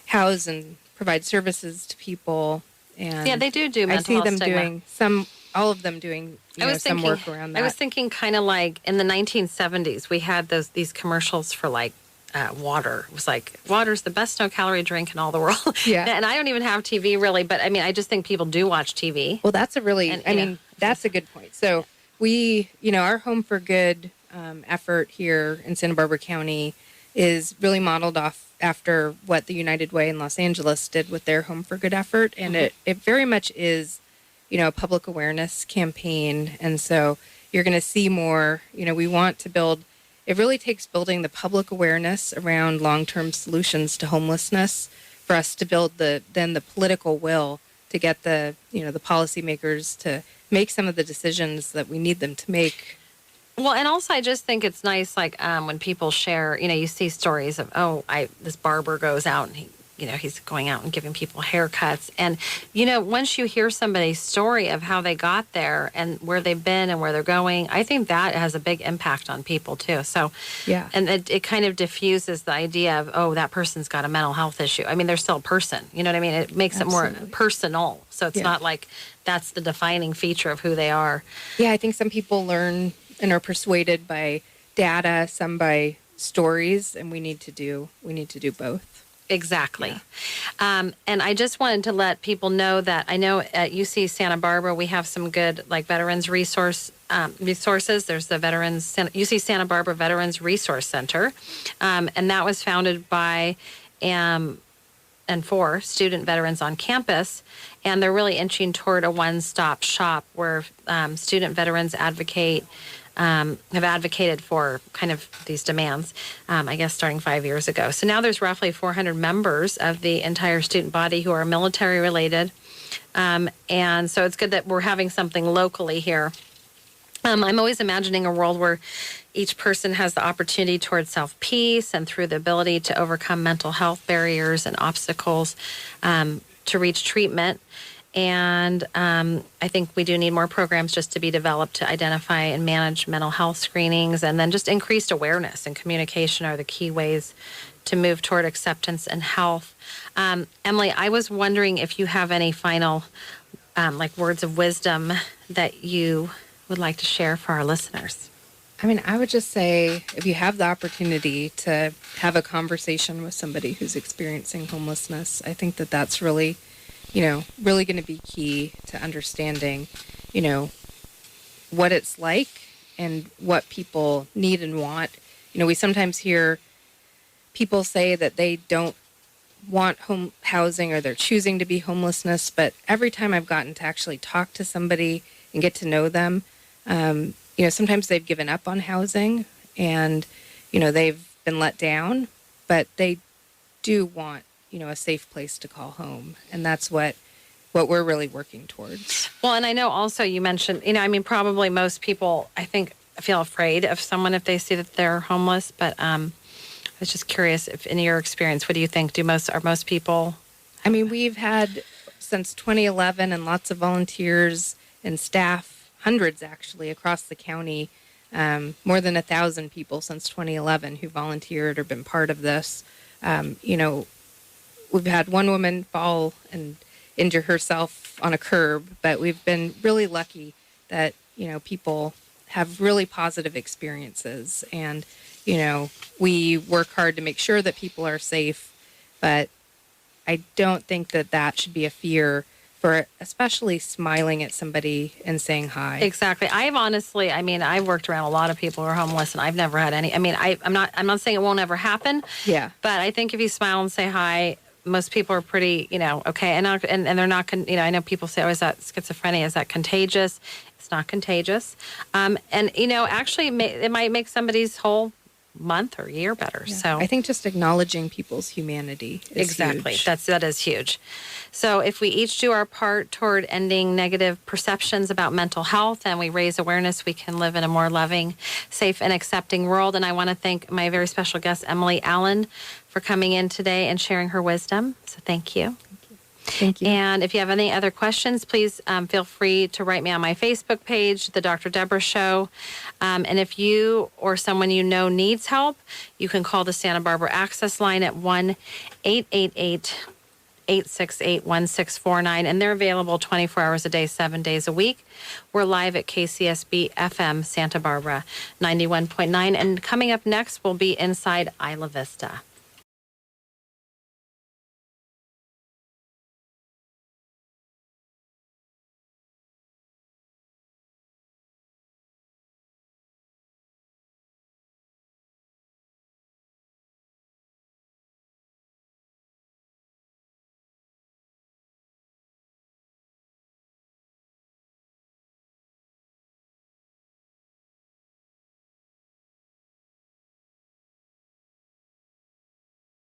house and provide services to people. And they do mental health stigma. I see them doing all of them doing some work around that. I was thinking kind of like in the 1970s, we had these commercials for like water. It was like, water's the best no-calorie drink in all the world. Yeah. And I don't even have TV really, but I mean, I just think people do watch TV. Well, that's that's a good point. So we, our Home for Good effort here in Santa Barbara County is really modeled after what the United Way in Los Angeles did with their Home for Good effort. And it very much is, a public awareness campaign. And so you're going to see more, we want to build it really takes building the public awareness around long-term solutions to homelessness for us to build the political will to get the policymakers to make some of the decisions that we need them to make. Well, and also I just think it's nice, like when people share, you see stories of, this barber goes out and he's going out and giving people haircuts. And, once you hear somebody's story of how they got there and where they've been and where they're going, I think that has a big impact on people too. So, yeah. And it kind of diffuses the idea of, that person's got a mental health issue. I mean, they're still a person, you know what I mean? It makes Absolutely. it more personal. So it's not like that's the defining feature of who they are. Yeah, I think some people learn and are persuaded by data, some by stories, and we need to do both. Exactly. Yeah. And I just wanted to let people know that I know at UC Santa Barbara, we have some good veterans resources. There's the UC Santa Barbara Veterans Resource Center. And that was founded by and for student veterans on campus. And they're really inching toward a one-stop shop where student veterans have advocated for kind of these demands, I guess, starting 5 years ago. So now there's roughly 400 members of the entire student body who are military related. And so it's good that we're having something locally here. I'm always imagining a world where each person has the opportunity towards self-peace and through the ability to overcome mental health barriers and obstacles to reach treatment. And I think we do need more programs just to be developed to identify and manage mental health screenings, and then just increased awareness and communication are the key ways to move toward acceptance and health. Emily, I was wondering if you have any final words of wisdom that you would like to share for our listeners. I mean, I would just say if you have the opportunity to have a conversation with somebody who's experiencing homelessness, I think that that's really really going to be key to understanding, what it's like and what people need and want. We sometimes hear people say that they don't want home housing or they're choosing to be homelessness, but every time I've gotten to actually talk to somebody and get to know them, sometimes they've given up on housing and, they've been let down, but they do want a safe place to call home. And that's what we're really working towards. Well, and I know also you mentioned, probably most people, I think, feel afraid of someone if they see that they're homeless. But I was just curious if in your experience, what do you think? Are most people? We've had since 2011 and lots of volunteers and staff, hundreds actually across the county, more than 1,000 people since 2011 who volunteered or been part of this. We've had one woman fall and injure herself on a curb, but we've been really lucky that, people have really positive experiences. And, we work hard to make sure that people are safe, but I don't think that should be a fear for especially smiling at somebody and saying hi. Exactly. I've worked around a lot of people who are homeless, and I've never had any. I'm not saying it won't ever happen. Yeah. But I think if you smile and say hi, most people are pretty, okay. And they're not, I know people say, is that schizophrenia? Is that contagious? It's not contagious. Actually it might make somebody's whole month or year better. Yeah. So I think just acknowledging people's humanity is exactly huge. that is huge. So if we each do our part toward ending negative perceptions about mental health and we raise awareness, we can live in a more loving, safe, and accepting world. And I want to thank my very special guest, Emily Allen, for coming in today and sharing her wisdom. So thank you. Thank you. And if you have any other questions, please feel free to write me on my Facebook page, The Dr. Deborah Show. And if you or someone you know needs help, you can call the Santa Barbara Access Line at 1-888-868-1649. And they're available 24 hours a day, 7 days a week. We're live at KCSB FM Santa Barbara 91.9. And coming up next will be Inside Isla Vista.